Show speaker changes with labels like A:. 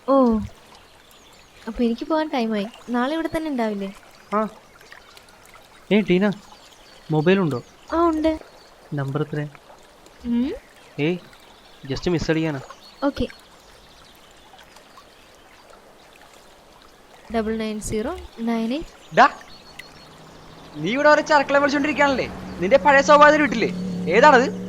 A: ഓ, അപ്പൊ എനിക്ക് പോകാൻ ടൈമായി. നാളെ ഇവിടെ തന്നെ ഉണ്ടാവില്ലേ?
B: ആ. ടീന, മൊബൈലുണ്ടോ?
A: ആ, ഉണ്ട്.
B: നമ്പർ എത്ര?
A: ഉം.
B: ഏയ്, ജസ്റ്റ് മിസ് അടിക്കാനാ.
A: ഓക്കെ. 990998.
C: ഡാ, നീ ഇവിടെ ഓരോ ചരക്കളെ വിളിച്ചോണ്ടിരിക്കാനല്ലേ? നിന്റെ പഴയ സ്വഭാവത്തിൽ വിട്ടില്ലേ? ഏതാണത്?